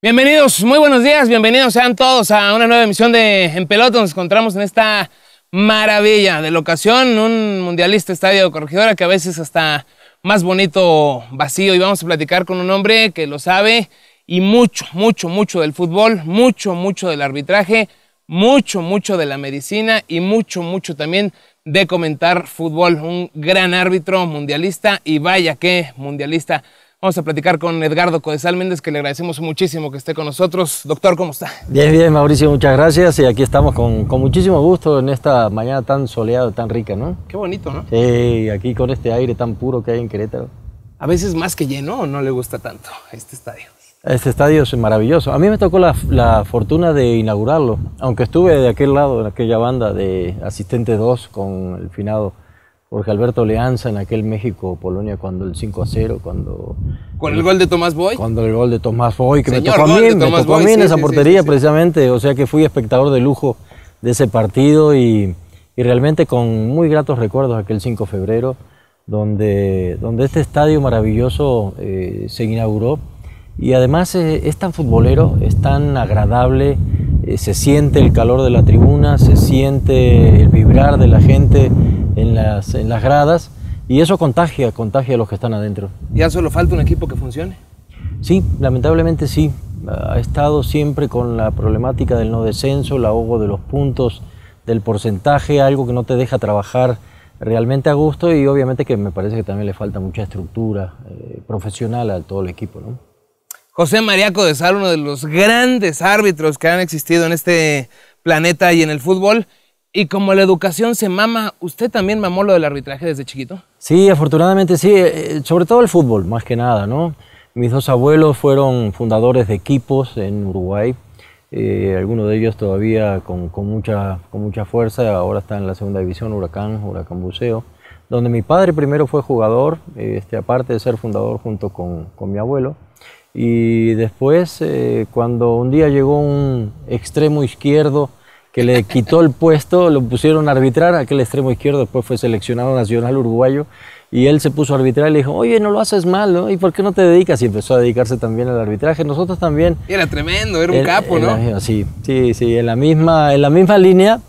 Bienvenidos, muy buenos días, bienvenidos sean todos a una nueva emisión de En Pelota. Nos encontramos en esta maravilla de locación, un mundialista estadio Corregidora que a veces hasta más bonito vacío, y vamos a platicar con un hombre que lo sabe y mucho del fútbol, mucho del arbitraje, mucho de la medicina y mucho también de comentar fútbol. Un gran árbitro mundialista y vaya que mundialista. Vamos a platicar con Edgardo Codesal Méndez, que le agradecemos muchísimo que esté con nosotros. Doctor, ¿cómo está? Bien, Mauricio, muchas gracias. Y aquí estamos con muchísimo gusto en esta mañana tan soleada, tan rica, ¿no? Qué bonito, ¿no? Sí, aquí con este aire tan puro que hay en Querétaro. A veces más que lleno, ¿o no le gusta tanto este estadio? Este estadio es maravilloso. A mí me tocó la fortuna de inaugurarlo, aunque estuve de aquel lado, en aquella banda de asistente 2 con el finado Jorge Alberto Leanza en aquel México-Polonia, cuando el 5-0, ¿Con el gol de Tomás Boy? Cuando el gol de Tomás Boy, que Señor, me tocó a mí en esa portería precisamente, o sea que fui espectador de lujo de ese partido y realmente con muy gratos recuerdos aquel 5 de febrero, donde este estadio maravilloso se inauguró, y además es tan futbolero, es tan agradable, se siente el calor de la tribuna, se siente el vibrar de la gente en las gradas, y eso contagia a los que están adentro. ¿Ya solo falta un equipo que funcione? Sí, lamentablemente sí. Ha estado siempre con la problemática del no descenso, el ahogo de los puntos, del porcentaje, algo que no te deja trabajar realmente a gusto, y obviamente que me parece que también le falta mucha estructura profesional a todo el equipo, ¿no? José María Codesal, uno de los grandes árbitros que han existido en este planeta y en el fútbol. Y como la educación se mama, ¿usted también mamó lo del arbitraje desde chiquito? Sí, afortunadamente sí, sobre todo el fútbol, más que nada, ¿no? Mis dos abuelos fueron fundadores de equipos en Uruguay, algunos de ellos todavía con mucha fuerza, ahora está en la segunda división, Huracán Buceo, donde mi padre primero fue jugador, aparte de ser fundador junto con mi abuelo, y después cuando un día llegó un extremo izquierdo que le quitó el puesto, lo pusieron a arbitrar, aquel extremo izquierdo después fue seleccionado nacional uruguayo, y él se puso a arbitrar y le dijo, oye, no lo haces mal, ¿no? ¿Y por qué no te dedicas? Y empezó a dedicarse también al arbitraje. Nosotros también. Era tremendo, era un capo, ¿no? Sí, en la misma línea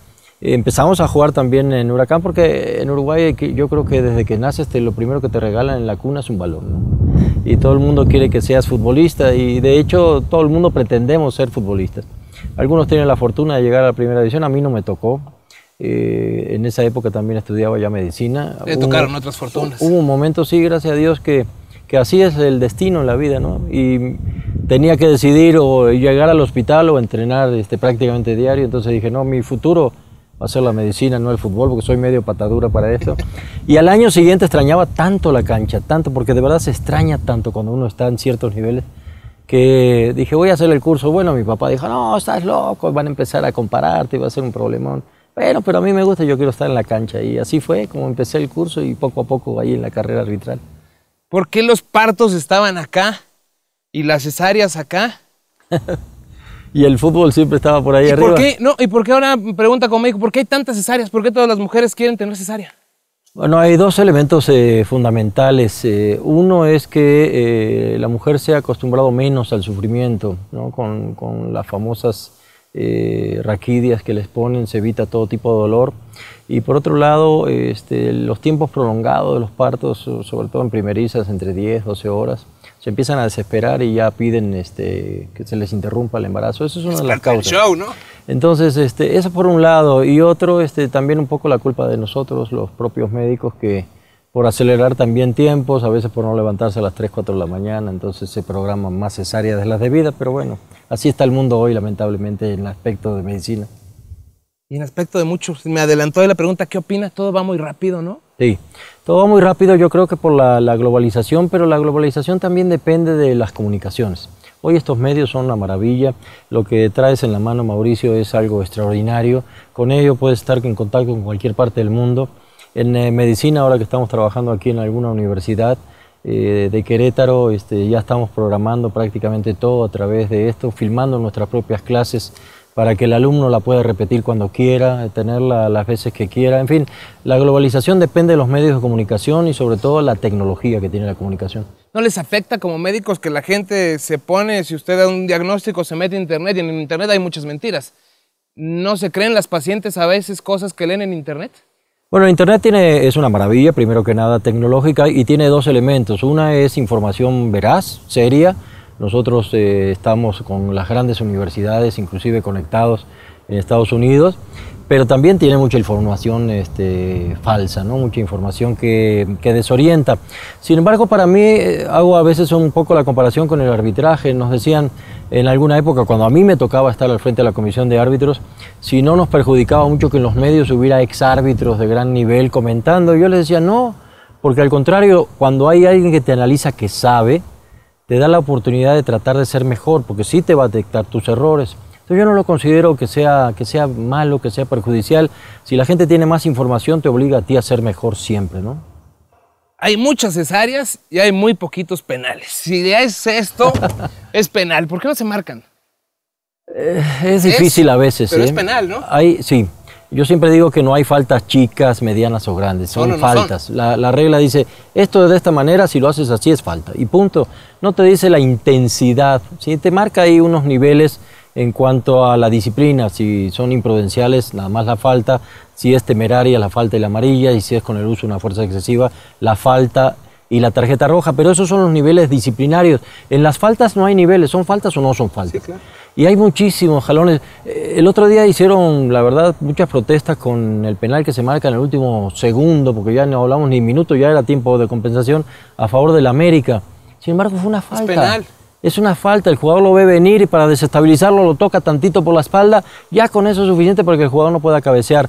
empezamos a jugar también en Huracán, porque en Uruguay yo creo que desde que naces lo primero que te regalan en la cuna es un balón, ¿no? Y todo el mundo quiere que seas futbolista, y de hecho todo el mundo pretendemos ser futbolistas. Algunos tienen la fortuna de llegar a la primera división, a mí no me tocó. En esa época también estudiaba ya medicina. Le tocaron otras fortunas. Hubo un momento, sí, gracias a Dios, que así es el destino en la vida, ¿no? Y tenía que decidir o llegar al hospital o entrenar prácticamente diario. Entonces dije, no, mi futuro va a ser la medicina, no el fútbol, porque soy medio patadura para esto. Y al año siguiente extrañaba tanto la cancha, tanto, porque de verdad se extraña tanto cuando uno está en ciertos niveles, que dije, voy a hacer el curso. Bueno, mi papá dijo, no, estás loco, van a empezar a compararte y va a ser un problemón. Bueno, pero a mí me gusta, yo quiero estar en la cancha. Y así fue como empecé el curso, y poco a poco ahí en la carrera arbitral. ¿Por qué los partos estaban acá y las cesáreas acá? Y el fútbol siempre estaba por ahí arriba. ¿Y por qué ahora, pregunta como médico, por qué hay tantas cesáreas? ¿Por qué todas las mujeres quieren tener cesárea? Bueno, hay dos elementos fundamentales. Uno es que la mujer se ha acostumbrado menos al sufrimiento, ¿no? Con las famosas raquidias que les ponen, se evita todo tipo de dolor. Y por otro lado, los tiempos prolongados de los partos, sobre todo en primerizas, entre 10, 12 horas, se empiezan a desesperar y ya piden que se les interrumpa el embarazo. Eso es una de las causas. Show, ¿no? Entonces, eso por un lado, y otro, también un poco la culpa de nosotros, los propios médicos, que por acelerar también tiempos, a veces por no levantarse a las 3, 4 de la mañana, entonces se programan más cesáreas de las debidas, pero bueno, así está el mundo hoy, lamentablemente, en el aspecto de medicina. Y en aspecto de muchos, me adelantó de la pregunta, ¿qué opina? Todo va muy rápido, ¿no? Sí, todo va muy rápido, yo creo que por la globalización, pero la globalización también depende de las comunicaciones. Hoy estos medios son una maravilla, lo que traes en la mano, Mauricio, es algo extraordinario. Con ello puedes estar en contacto con cualquier parte del mundo. En medicina, ahora que estamos trabajando aquí en alguna universidad de Querétaro, ya estamos programando prácticamente todo a través de esto, filmando nuestras propias clases para que el alumno la pueda repetir cuando quiera, tenerla las veces que quiera. En fin, la globalización depende de los medios de comunicación y sobre todo la tecnología que tiene la comunicación. ¿No les afecta como médicos que la gente se pone, si usted da un diagnóstico, se mete a internet y en internet hay muchas mentiras? ¿No se creen las pacientes a veces cosas que leen en internet? Bueno, internet es una maravilla, primero que nada tecnológica, y tiene dos elementos. Una es información veraz, seria. Nosotros estamos con las grandes universidades, inclusive conectados en Estados Unidos, pero también tiene mucha información falsa, ¿no? Mucha información que desorienta. Sin embargo, para mí, hago a veces un poco la comparación con el arbitraje. Nos decían en alguna época, cuando a mí me tocaba estar al frente de la comisión de árbitros, si no nos perjudicaba mucho que en los medios hubiera exárbitros de gran nivel comentando. Yo les decía, no, porque al contrario, cuando hay alguien que te analiza que sabe, te da la oportunidad de tratar de ser mejor, porque sí te va a detectar tus errores. Entonces yo no lo considero que sea malo, que sea perjudicial. Si la gente tiene más información, te obliga a ti a ser mejor siempre, ¿no? Hay muchas cesáreas y hay muy poquitos penales. Si es esto, es penal. ¿Por qué no se marcan? Es difícil a veces. Pero es penal, ¿no? Sí. Yo siempre digo que no hay faltas chicas, medianas o grandes, son faltas. La regla dice, esto es de esta manera, si lo haces así es falta. Y punto. No te dice la intensidad, ¿sí? Te marca ahí unos niveles en cuanto a la disciplina, si son imprudenciales, nada más la falta, si es temeraria, la falta y la amarilla, y si es con el uso de una fuerza excesiva, la falta y la tarjeta roja, pero esos son los niveles disciplinarios. En las faltas no hay niveles, ¿son faltas o no son faltas? Sí, claro. Y hay muchísimos jalones. El otro día hicieron, la verdad, muchas protestas con el penal que se marca en el último segundo, porque ya no hablamos ni minuto, ya era tiempo de compensación a favor del América. Sin embargo, fue una falta. Es penal. Es una falta, el jugador lo ve venir y para desestabilizarlo lo toca tantito por la espalda, ya con eso es suficiente para que el jugador no pueda cabecear.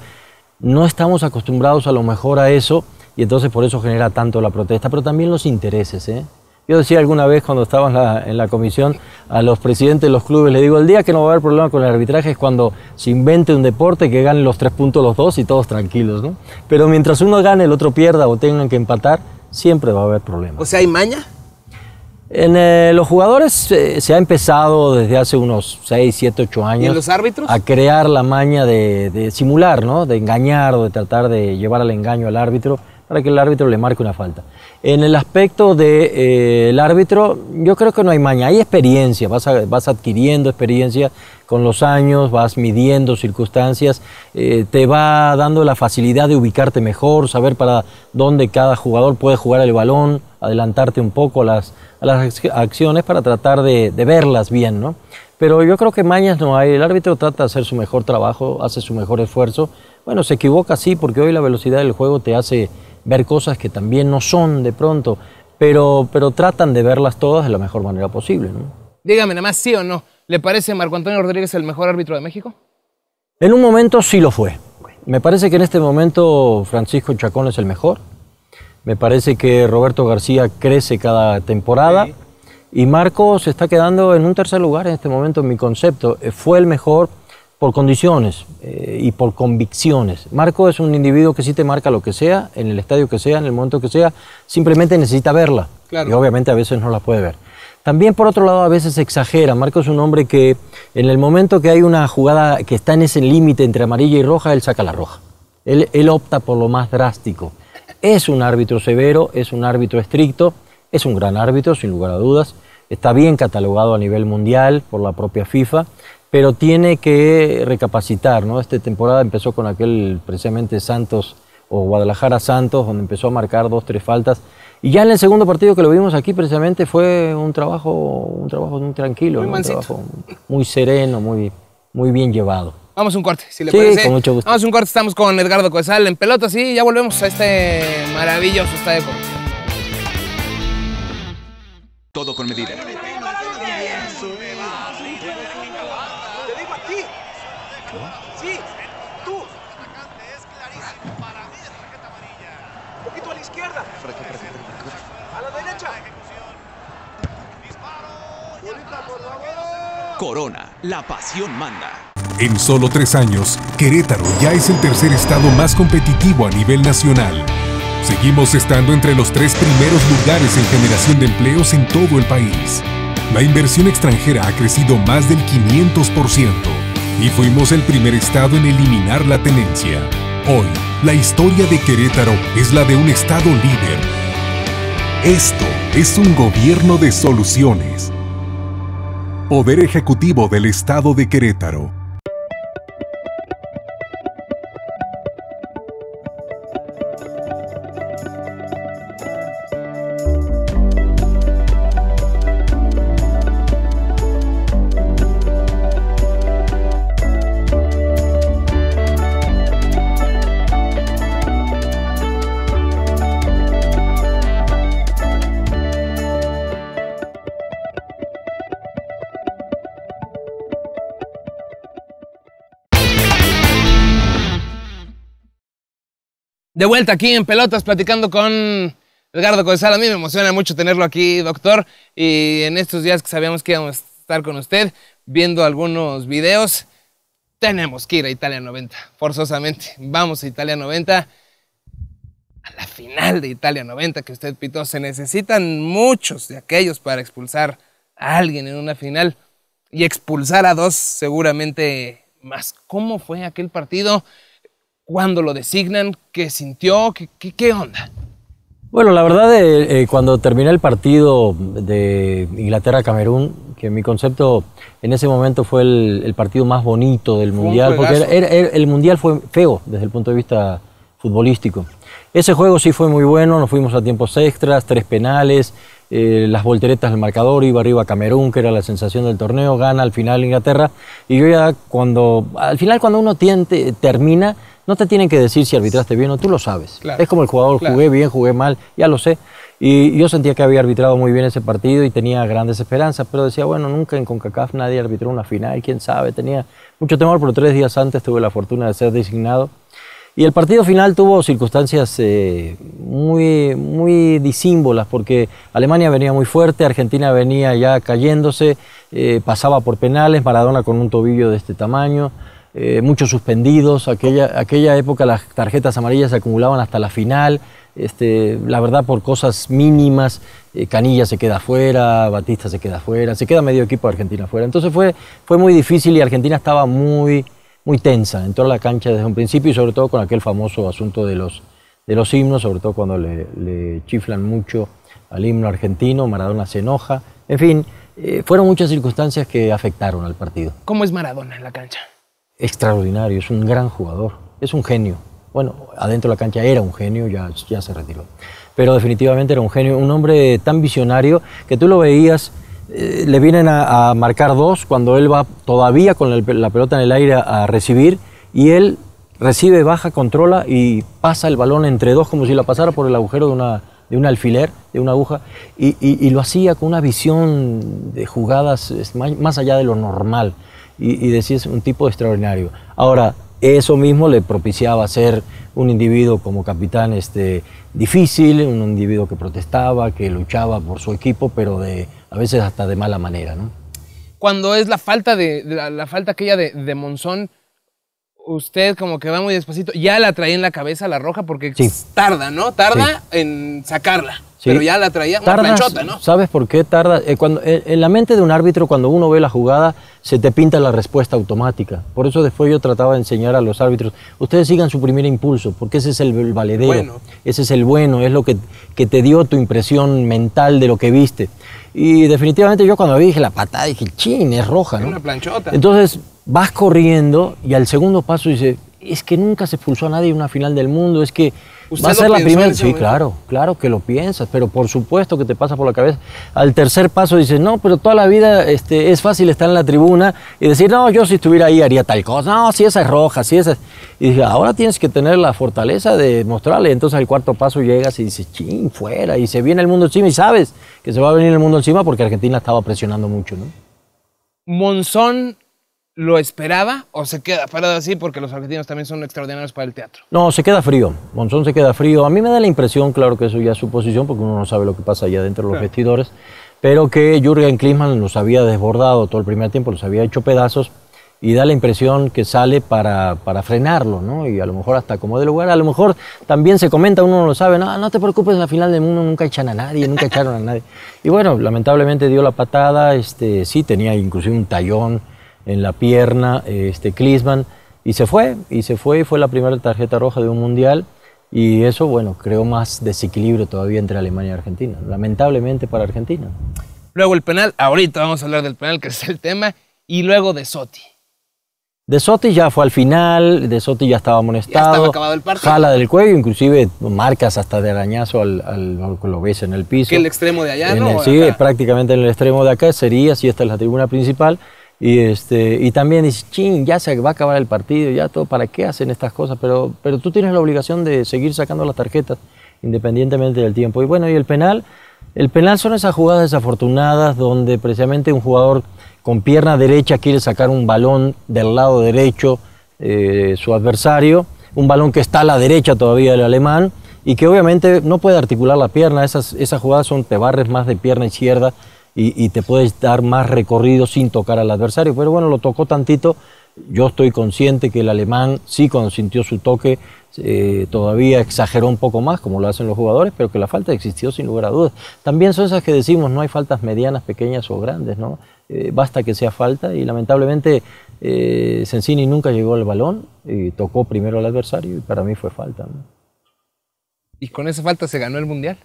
No estamos acostumbrados a lo mejor a eso y entonces por eso genera tanto la protesta, pero también los intereses, ¿eh? Yo decía alguna vez cuando estaba en la comisión a los presidentes de los clubes, le digo, el día que no va a haber problema con el arbitraje es cuando se invente un deporte que ganen los 3 puntos los dos y todos tranquilos, ¿no? Pero mientras uno gane, el otro pierda o tengan que empatar, siempre va a haber problemas. O sea, ¿hay maña? En los jugadores se ha empezado desde hace unos 6, 7, 8 años. ¿Y en los árbitros? A crear la maña de simular, ¿no? De engañar o de tratar de llevar al engaño al árbitro para que el árbitro le marque una falta. En el aspecto del árbitro, yo creo que no hay maña, hay experiencia, vas adquiriendo experiencia con los años, vas midiendo circunstancias, te va dando la facilidad de ubicarte mejor, saber para dónde cada jugador puede jugar el balón, adelantarte un poco a las acciones para tratar de verlas bien, ¿no? Pero yo creo que mañas no hay, el árbitro trata de hacer su mejor trabajo, hace su mejor esfuerzo. Bueno, se equivoca sí, porque hoy la velocidad del juego te hace ver cosas que también no son de pronto, pero tratan de verlas todas de la mejor manera posible, ¿no? Dígame nada más, ¿sí o no? ¿Le parece Marco Antonio Rodríguez el mejor árbitro de México? En un momento sí lo fue. Me parece que en este momento Francisco Chacón es el mejor. Me parece que Roberto García crece cada temporada. Sí. Y Marco se está quedando en un tercer lugar en este momento en mi concepto. Fue el mejor por condiciones y por convicciones. Marco es un individuo que sí te marca lo que sea, en el estadio que sea, en el momento que sea, simplemente necesita verla. Claro. Y obviamente a veces no la puede ver. También por otro lado a veces exagera. Marco es un hombre que en el momento que hay una jugada que está en ese límite entre amarilla y roja, él saca la roja. Él opta por lo más drástico. Es un árbitro severo, es un árbitro estricto, es un gran árbitro sin lugar a dudas. Está bien catalogado a nivel mundial por la propia FIFA, pero tiene que recapacitar, ¿no? Esta temporada empezó con aquel precisamente Santos o Guadalajara Santos, donde empezó a marcar 2, 3 faltas. Y ya en el segundo partido que lo vimos aquí precisamente fue un trabajo muy tranquilo, ¿no? Un trabajo muy sereno, muy bien llevado. Vamos a un corte, si le parece. Con mucho gusto. Vamos a un corte, estamos con Edgardo Coesal en Pelotas y ya volvemos a este maravilloso estadio. Todo con medida. Sí, tú. Es clarísimo para mí, es tarjeta amarilla. Un poquito a la izquierda. A la derecha. Corona, la pasión manda. En solo 3 años, Querétaro ya es el tercer estado más competitivo a nivel nacional. Seguimos estando entre los 3 primeros lugares en generación de empleos en todo el país. La inversión extranjera ha crecido más del 500% y fuimos el primer estado en eliminar la tenencia. Hoy, la historia de Querétaro es la de un estado líder. Esto es un gobierno de soluciones. Poder Ejecutivo del Estado de Querétaro. De vuelta aquí en Pelotas, platicando con Edgardo Codesal. A mí me emociona mucho tenerlo aquí, doctor. Y en estos días que sabíamos que íbamos a estar con usted, viendo algunos videos, tenemos que ir a Italia 90, forzosamente. Vamos a Italia 90, a la final de Italia 90 que usted pitó. Se necesitan muchos de aquellos para expulsar a alguien en una final y expulsar a dos seguramente más. ¿Cómo fue aquel partido? ¿Cuándo lo designan? ¿Qué sintió? ¿Qué onda? Bueno, la verdad, cuando terminé el partido de Inglaterra-Camerún, que en mi concepto en ese momento fue el partido más bonito del Mundial, porque el Mundial fue feo desde el punto de vista futbolístico. Ese juego sí fue muy bueno, nos fuimos a tiempos extras, 3 penales, las volteretas del marcador, iba arriba Camerún, que era la sensación del torneo, gana al final Inglaterra, y yo ya al final cuando uno termina, no te tienen que decir si arbitraste bien o tú lo sabes. Claro. Es como el jugador, claro. Jugué bien, jugué mal, ya lo sé. Y yo sentía que había arbitrado muy bien ese partido y tenía grandes esperanzas, pero decía, bueno, nunca en CONCACAF nadie arbitró una final, quién sabe, tenía mucho temor, pero 3 días antes tuve la fortuna de ser designado. Y el partido final tuvo circunstancias muy disímbolas, porque Alemania venía muy fuerte, Argentina venía ya cayéndose, pasaba por penales, Maradona con un tobillo de este tamaño, muchos suspendidos. Aquella época las tarjetas amarillas se acumulaban hasta la final, la verdad por cosas mínimas. Canilla se queda afuera, Batista se queda afuera, se queda medio equipo de Argentina afuera. Entonces fue muy difícil y Argentina estaba muy tensa, entró a la cancha desde un principio y sobre todo con aquel famoso asunto de los himnos, sobre todo cuando le chiflan mucho al himno argentino, Maradona se enoja, en fin, fueron muchas circunstancias que afectaron al partido. ¿Cómo es Maradona en la cancha? Extraordinario, es un gran jugador, es un genio. Bueno, adentro de la cancha era un genio, ya se retiró, pero definitivamente era un genio, un hombre tan visionario que tú lo veías. Le vienen a marcar 2 cuando él va todavía con la pelota en el aire a recibir y él recibe, baja, controla y pasa el balón entre 2 como si la pasara por el agujero de un alfiler, de una aguja, y lo hacía con una visión de jugadas más allá de lo normal y decías un tipo extraordinario. Ahora, eso mismo le propiciaba ser un individuo como capitán difícil, un individuo que protestaba, que luchaba por su equipo, pero a veces hasta de mala manera, ¿no? Cuando es la falta la falta aquella de Monzón, usted como que va muy despacito, ya la traía en la cabeza la roja porque sí. Tarda, ¿no? Tarda en sacarla. Sí. Pero ya la traía una planchota, ¿no? ¿Sabes por qué tarda? En la mente de un árbitro, cuando uno ve la jugada, se te pinta la respuesta automática. Por eso después yo trataba de enseñar a los árbitros, ustedes sigan su primer impulso, porque ese es el valedero, bueno. Ese es el bueno, es lo que te dio tu impresión mental de lo que viste. Y definitivamente yo cuando vi dije la patada, dije, chin, es roja, ¿no? Una planchota. Entonces vas corriendo y al segundo paso dice, es que nunca se expulsó a nadie en una final del mundo, es que va a ser la primera. Sí, claro que lo piensas, pero por supuesto que te pasa por la cabeza. Al tercer paso dices, no, pero toda la vida es fácil estar en la tribuna y decir, no, yo si estuviera ahí haría tal cosa, no, si esa es roja, si esa es... Y dije, ahora tienes que tener la fortaleza de mostrarle. Entonces al cuarto paso llegas y dices, ching, fuera, y se viene el mundo encima y sabes que se va a venir el mundo encima porque Argentina estaba presionando mucho, ¿no? Monzón ¿lo esperaba o se queda parado así porque los argentinos también son extraordinarios para el teatro? No, se queda frío. Monzón se queda frío. A mí me da la impresión, claro que eso ya es suposición, porque uno no sabe lo que pasa allá dentro de los vestidores, pero que Jürgen Klinsmann los había desbordado todo el primer tiempo, los había hecho pedazos y da la impresión que sale para frenarlo, ¿no? Y a lo mejor hasta como de lugar, a lo mejor también se comenta, uno no lo sabe, no te preocupes, en la final del mundo nunca echan a nadie, nunca echaron a nadie. Y bueno, lamentablemente dio la patada, sí tenía inclusive un tallón en la pierna, Klinsmann, y fue la primera tarjeta roja de un mundial. Y eso, bueno, creó más desequilibrio todavía entre Alemania y Argentina, lamentablemente para Argentina. Luego el penal, ahorita vamos a hablar del penal, que es el tema, y luego de Sotti. De Sotti ya fue al final, De Sotti ya estaba amonestado, Ya estaba acabado el partido. jala del cuello, inclusive marcas hasta de arañazo lo ves en el piso. Que el extremo de allá, En ¿no? sí, Acá. prácticamente en el extremo de acá sería, si esta es la tribuna principal, y también dice, ching, ya se va a acabar el partido, ya todo, ¿para qué hacen estas cosas? Pero tú tienes la obligación de seguir sacando las tarjetas, independientemente del tiempo. Y bueno, y el penal son esas jugadas desafortunadas donde precisamente un jugador con pierna derecha quiere sacar un balón del lado derecho su adversario, un balón que está a la derecha todavía del alemán y que obviamente no puede articular la pierna. Esas jugadas te barres más de pierna izquierda y te puedes dar más recorrido sin tocar al adversario. Pero bueno, lo tocó tantito. Yo estoy consciente que el alemán sí, cuando sintió su toque, todavía exageró un poco más, como lo hacen los jugadores, pero que la falta existió sin lugar a dudas. También son esas que decimos, no hay faltas medianas, pequeñas o grandes, ¿no? Basta que sea falta, y lamentablemente Sensini nunca llegó al balón y tocó primero al adversario, y para mí fue falta, ¿no? Y con esa falta se ganó el Mundial.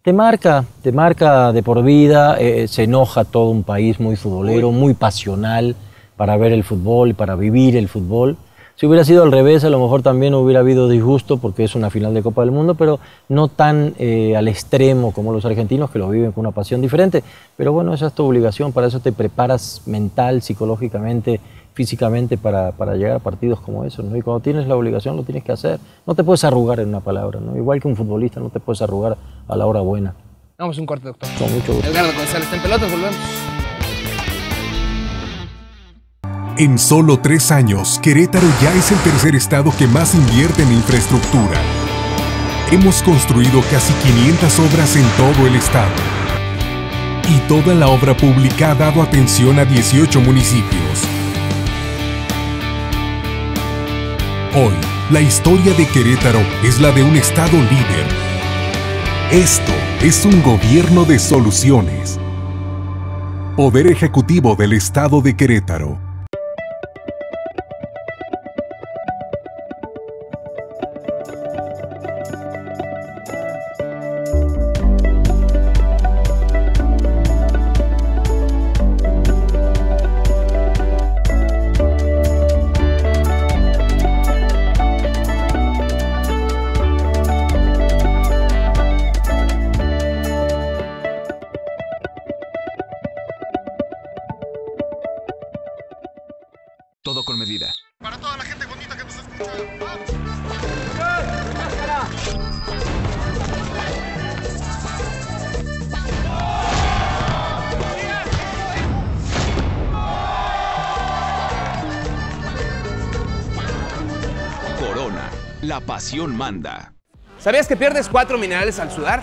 Te marca de por vida, se enoja todo un país muy futbolero, muy pasional para ver el fútbol y para vivir el fútbol. Si hubiera sido al revés, a lo mejor también hubiera habido disgusto porque es una final de Copa del Mundo, pero no tan al extremo como los argentinos, que lo viven con una pasión diferente. Pero bueno, esa es tu obligación, para eso te preparas mental, psicológicamente, físicamente para llegar a partidos como esos, ¿no? Y cuando tienes la obligación lo tienes que hacer. No te puedes arrugar en una palabra, ¿no? Igual que un futbolista no te puedes arrugar a la hora buena. Vamos a un corte, doctor. Con mucho gusto. Edgardo González está en Pelotas, volvemos. En solo 3 años, Querétaro ya es el tercer estado que más invierte en infraestructura. Hemos construido casi 500 obras en todo el estado. Y toda la obra pública ha dado atención a 18 municipios. Hoy, la historia de Querétaro es la de un estado líder. Esto es un gobierno de soluciones. Poder Ejecutivo del Estado de Querétaro. Todo con medida. Para toda la gente bonita que nos escucha. ¡Vamos! Corona, la pasión manda. ¿Sabías que pierdes 4 minerales al sudar?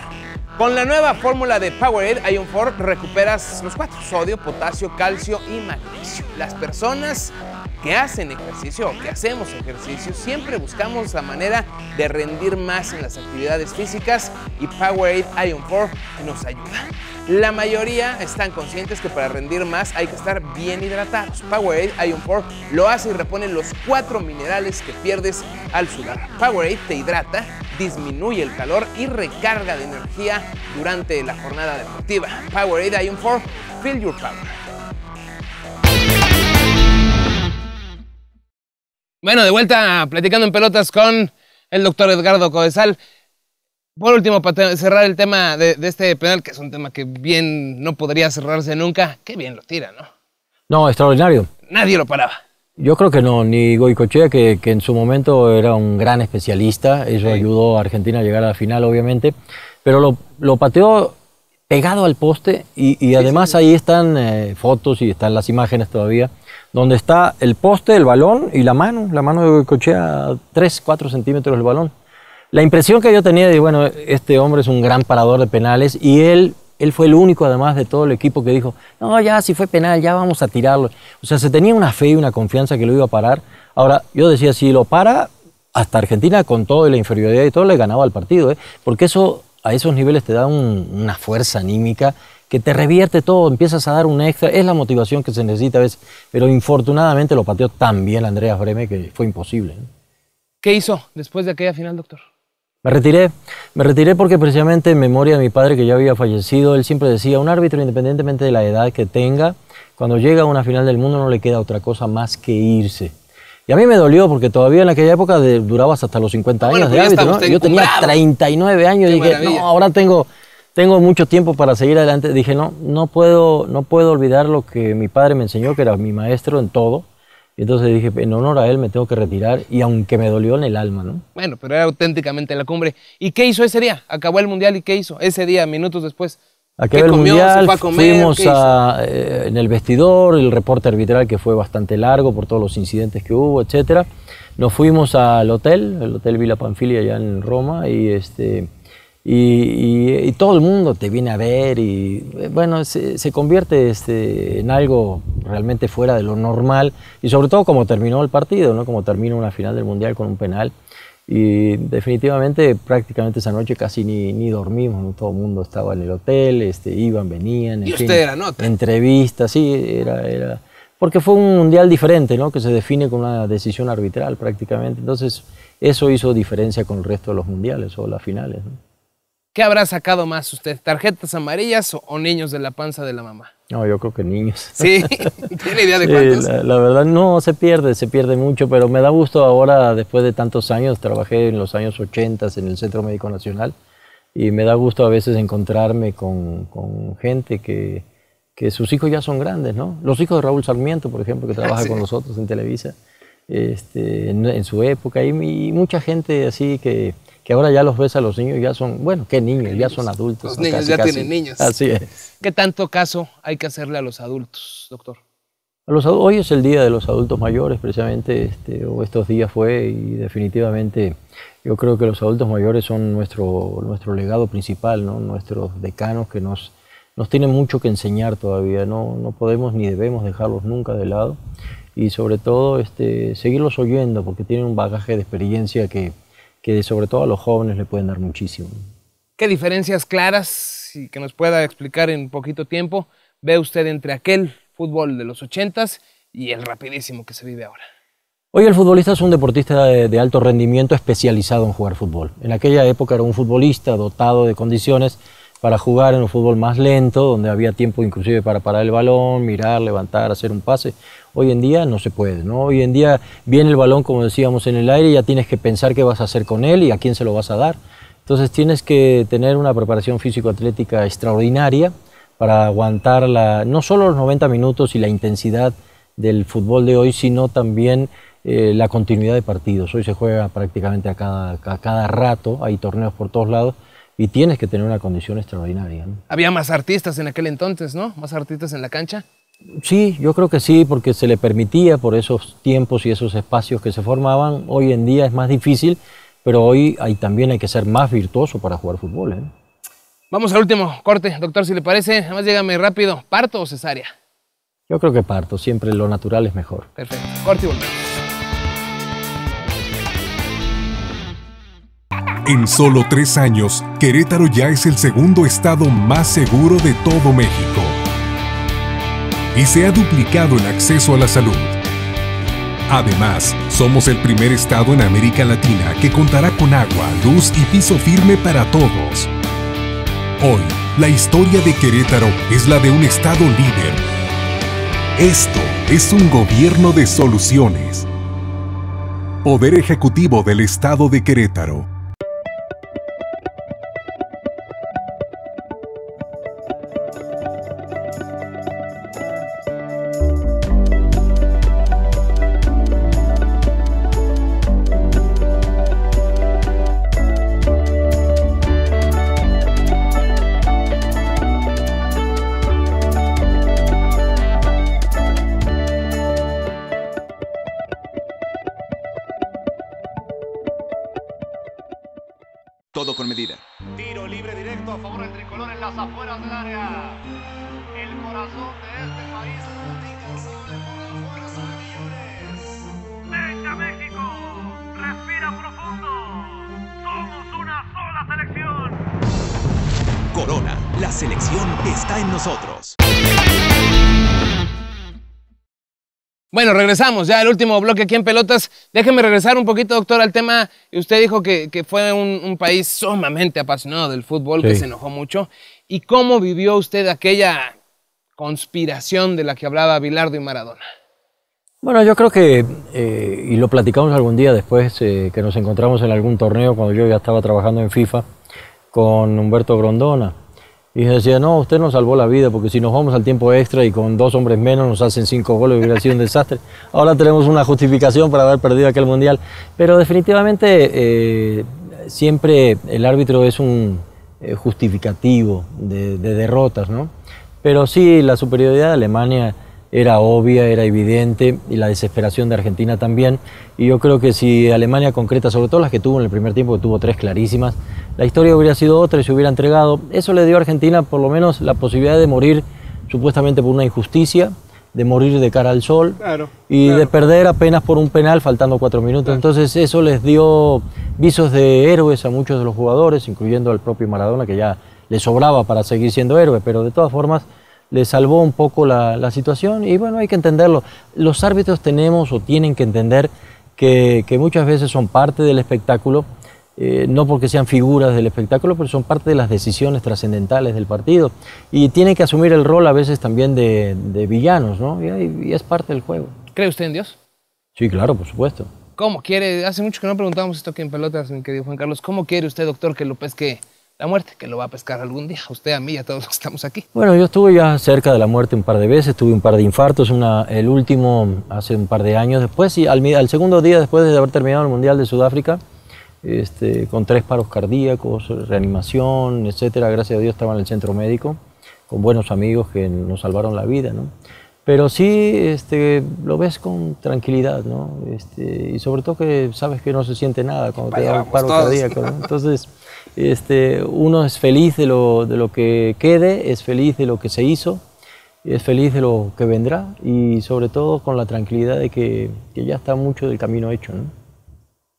Con la nueva fórmula de Powerade Ion 4 recuperas los 4: sodio, potasio, calcio y magnesio. Las personas que hacen ejercicio o que hacemos ejercicio siempre buscamos la manera de rendir más en las actividades físicas, y Powerade Ion 4 nos ayuda. La mayoría están conscientes que para rendir más hay que estar bien hidratados. Powerade Ion 4 lo hace y repone los 4 minerales que pierdes al sudar. Powerade te hidrata, disminuye el calor y recarga de energía durante la jornada deportiva. Powerade Ion 4, feel your power. Bueno, de vuelta platicando en Pelotas con el doctor Edgardo Codesal. Por último, para cerrar el tema de este penal, que es un tema que bien no podría cerrarse nunca. Qué bien lo tira, ¿no? No, extraordinario. Nadie lo paraba. Yo creo que no, ni Goicoechea, que en su momento era un gran especialista, eso ayudó a Argentina a llegar a la final, obviamente, pero lo pateó pegado al poste y además ahí están fotos y están las imágenes todavía, donde está el poste, el balón y la mano de Goicoechea a 3-4 centímetros del balón. La impresión que yo tenía de, bueno, este hombre es un gran parador de penales, y él fue el único, además de todo el equipo, que dijo, no, ya si fue penal, ya vamos a tirarlo. O sea, se tenía una fe y una confianza que lo iba a parar. Ahora, yo decía, si lo para, hasta Argentina, con todo y la inferioridad y todo, le ganaba el partido, porque eso a esos niveles te da una fuerza anímica que te revierte todo, empiezas a dar un extra, es la motivación que se necesita a veces, pero infortunadamente lo pateó tan bien Andreas Brehme que fue imposible, ¿no? ¿Qué hizo después de aquella final, doctor? Me retiré porque precisamente en memoria de mi padre que ya había fallecido, él siempre decía, un árbitro independientemente de la edad que tenga, cuando llega a una final del mundo no le queda otra cosa más que irse. Y a mí me dolió porque todavía en aquella época durabas hasta los 50 años de árbitro, ¿no? Yo tenía 39 años y dije, no, ahora tengo mucho tiempo para seguir adelante. Dije, no puedo olvidar lo que mi padre me enseñó, que era mi maestro en todo. Y entonces dije, en honor a él me tengo que retirar, y aunque me dolió en el alma, ¿no? Bueno, pero era auténticamente la cumbre. ¿Y qué hizo ese día? Acabó el Mundial, ¿y qué hizo ese día, minutos después? Acabó el Mundial, fuimos en el vestidor, el reporte arbitral que fue bastante largo por todos los incidentes que hubo, etcétera. Nos fuimos al hotel, el Hotel Villa Panfilia allá en Roma, y todo el mundo te viene a ver y bueno, se convierte en algo realmente fuera de lo normal, y sobre todo como terminó el partido, ¿no? Como termina una final del Mundial con un penal, y definitivamente prácticamente esa noche casi ni dormimos, ¿no? Todo el mundo estaba en el hotel, iban, venían, y usted era nota. Entrevistas, sí, era porque fue un Mundial diferente, ¿no? Que se define con una decisión arbitral prácticamente, entonces eso hizo diferencia con el resto de los mundiales o las finales, ¿no? ¿Qué habrá sacado más usted? ¿Tarjetas amarillas o niños de la panza de la mamá? No, yo creo que niños. ¿Sí? ¿Tiene idea de cuántos? La verdad no, se pierde mucho, pero me da gusto ahora, después de tantos años, trabajé en los años 80 en el Centro Médico Nacional, y me da gusto a veces encontrarme con gente que sus hijos ya son grandes, ¿no? Los hijos de Raúl Sarmiento, por ejemplo, que trabaja con nosotros en Televisa, en su época, y mucha gente así que ahora ya los ves a los niños, ya son, bueno, ¿qué niños? Ya son adultos. Los niños ya tienen niños. Así es. ¿Qué tanto caso hay que hacerle a los adultos, doctor? Hoy es el Día de los Adultos Mayores, precisamente, o estos días fue, y definitivamente yo creo que los adultos mayores son nuestro legado principal, ¿no? Nuestros decanos que nos tienen mucho que enseñar todavía, no podemos ni debemos dejarlos nunca de lado, y sobre todo seguirlos oyendo, porque tienen un bagaje de experiencia que sobre todo a los jóvenes le pueden dar muchísimo. ¿Qué diferencias claras, y que nos pueda explicar en poquito tiempo, ve usted entre aquel fútbol de los 80s y el rapidísimo que se vive ahora? Hoy el futbolista es un deportista de alto rendimiento especializado en jugar fútbol. En aquella época era un futbolista dotado de condiciones para jugar en un fútbol más lento, donde había tiempo inclusive para parar el balón, mirar, levantar, hacer un pase. Hoy en día no se puede, ¿no? Hoy en día viene el balón, como decíamos, en el aire, y ya tienes que pensar qué vas a hacer con él y a quién se lo vas a dar. Entonces tienes que tener una preparación físico-atlética extraordinaria para aguantar no solo los 90 minutos y la intensidad del fútbol de hoy, sino también la continuidad de partidos. Hoy se juega prácticamente a cada rato, hay torneos por todos lados, y tienes que tener una condición extraordinaria, ¿no? Había más artistas en aquel entonces, ¿no? Más artistas en la cancha. Sí, yo creo que sí, porque se le permitía por esos tiempos y esos espacios que se formaban. Hoy en día es más difícil, pero hoy también hay que ser más virtuoso para jugar fútbol, ¿eh? Vamos al último corte, doctor, si le parece. Además, dígame rápido, ¿parto o cesárea? Yo creo que parto, siempre lo natural es mejor. Perfecto, corte y volvemos. En solo 3 años, Querétaro ya es el segundo estado más seguro de todo México. Y se ha duplicado el acceso a la salud. Además, somos el primer estado en América Latina que contará con agua, luz y piso firme para todos. Hoy, la historia de Querétaro es la de un estado líder. Esto es un gobierno de soluciones. Poder Ejecutivo del Estado de Querétaro. Todo con medida. Tiro libre directo a favor del tricolor en las afueras del área. El corazón de este país. ¡Venga México! ¡Respira profundo! ¡Somos una sola selección! Corona, la selección está en nosotros. Bueno, regresamos ya al último bloque aquí en Pelotas. Déjeme regresar un poquito, doctor, al tema. Usted dijo que fue un país sumamente apasionado del fútbol, que se enojó mucho. ¿Y cómo vivió usted aquella conspiración de la que hablaba Bilardo y Maradona? Bueno, yo creo que, y lo platicamos algún día después que nos encontramos en algún torneo cuando yo ya estaba trabajando en FIFA con Humberto Grondona. Y decía, no, usted nos salvó la vida porque si nos vamos al tiempo extra y con 2 hombres menos nos hacen 5 goles, hubiera sido un desastre. Ahora tenemos una justificación para haber perdido aquel mundial. Pero definitivamente siempre el árbitro es un justificativo de derrotas, ¿no? Pero sí, la superioridad de Alemania era obvia, era evidente, y la desesperación de Argentina también. Y yo creo que si Alemania concreta, sobre todo las que tuvo en el primer tiempo, que tuvo 3 clarísimas, la historia hubiera sido otra y se hubiera entregado. Eso le dio a Argentina por lo menos la posibilidad de morir supuestamente por una injusticia, de morir de cara al sol de perder apenas por un penal faltando 4 minutos. Entonces eso les dio visos de héroes a muchos de los jugadores, incluyendo al propio Maradona, que ya le sobraba para seguir siendo héroe, pero de todas formas le salvó un poco la situación y bueno, hay que entenderlo. Los árbitros tenemos o tienen que entender que muchas veces son parte del espectáculo, no porque sean figuras del espectáculo, pero son parte de las decisiones trascendentales del partido y tienen que asumir el rol a veces también de villanos, ¿no? Y es parte del juego. ¿Cree usted en Dios? Sí, claro, por supuesto. ¿Cómo quiere? Hace mucho que no preguntamos esto aquí en Pelotas, mi querido Juan Carlos. ¿Cómo quiere usted, doctor, que lo pesque la muerte, que lo va a pescar algún día? A usted, a mí y a todos los que estamos aquí. Bueno, yo estuve ya cerca de la muerte un par de veces, tuve un par de infartos, el último hace un par de años después, y al segundo día después de haber terminado el Mundial de Sudáfrica, con 3 paros cardíacos, reanimación, etcétera. Gracias a Dios estaba en el centro médico, con buenos amigos que nos salvaron la vida, ¿no? Pero sí lo ves con tranquilidad, ¿no? Y sobre todo que sabes que no se siente nada cuando te da un paro cardíaco, ¿no? Entonces, uno es feliz de lo que quede, es feliz de lo que se hizo, es feliz de lo que vendrá y sobre todo con la tranquilidad de que ya está mucho del camino hecho, ¿no?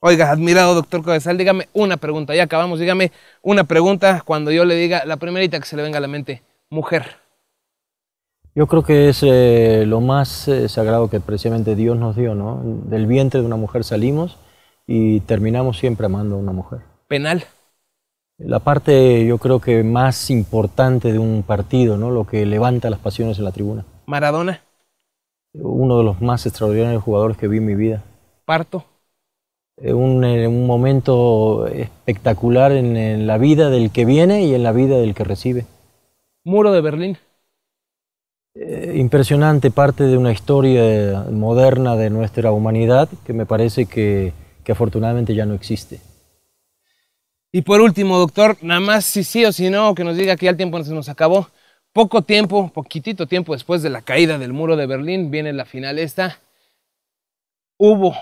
Oiga, admirado doctor Codesal, dígame una pregunta, ya acabamos, dígame una pregunta cuando yo le diga la primerita que se le venga a la mente, mujer. Yo creo que es lo más sagrado que precisamente Dios nos dio, ¿no? Del vientre de una mujer salimos y terminamos siempre amando a una mujer. Penal. La parte, yo creo que más importante de un partido, ¿no? Lo que levanta las pasiones en la tribuna. Maradona. Uno de los más extraordinarios jugadores que vi en mi vida. Parto. Un momento espectacular en la vida del que viene y en la vida del que recibe. Muro de Berlín. Impresionante, parte de una historia moderna de nuestra humanidad que me parece que afortunadamente ya no existe. Y por último, doctor, nada más si sí o si no, que nos diga que ya el tiempo se nos acabó. Poquitito tiempo después de la caída del muro de Berlín, viene la final esta. ¿Hubo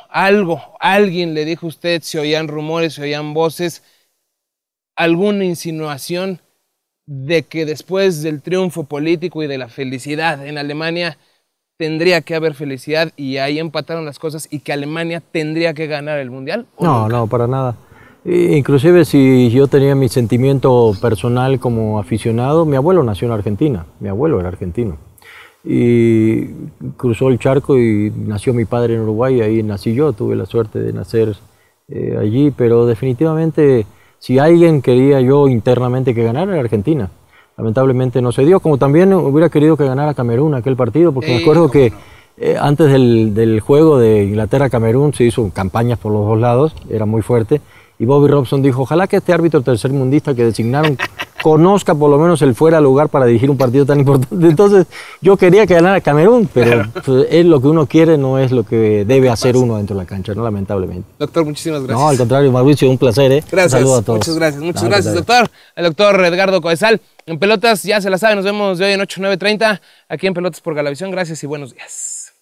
alguien le dijo a usted, se oían rumores, se oían voces, alguna insinuación de que después del triunfo político y de la felicidad en Alemania tendría que haber felicidad y ahí empataron las cosas y que Alemania tendría que ganar el Mundial? No, para nada. Inclusive si yo tenía mi sentimiento personal como aficionado, mi abuelo nació en Argentina, mi abuelo era argentino. Y cruzó el charco y nació mi padre en Uruguay, y ahí nací yo, tuve la suerte de nacer allí, pero definitivamente si alguien quería yo internamente que ganara era Argentina. Lamentablemente no se dio, como también hubiera querido que ganara Camerún aquel partido, porque me acuerdo que antes del juego de Inglaterra-Camerún se hizo campañas por los 2 lados, era muy fuerte, y Bobby Robson dijo, ojalá que este árbitro tercermundista que designaron conozca por lo menos el fuera de lugar para dirigir un partido tan importante. Entonces yo quería que ganara Camerún, pero pues, es lo que uno quiere, no es lo que debe hacer uno dentro de la cancha, ¿no? Lamentablemente. Doctor, muchísimas gracias. No, al contrario, Mauricio, un placer, ¿eh? Gracias. Un saludo a todos. Muchas gracias, doctor. El doctor Edgardo Codesal. En Pelotas, ya se la sabe, nos vemos de hoy en 8, 9:30, aquí en Pelotas por Galavisión. Gracias y buenos días.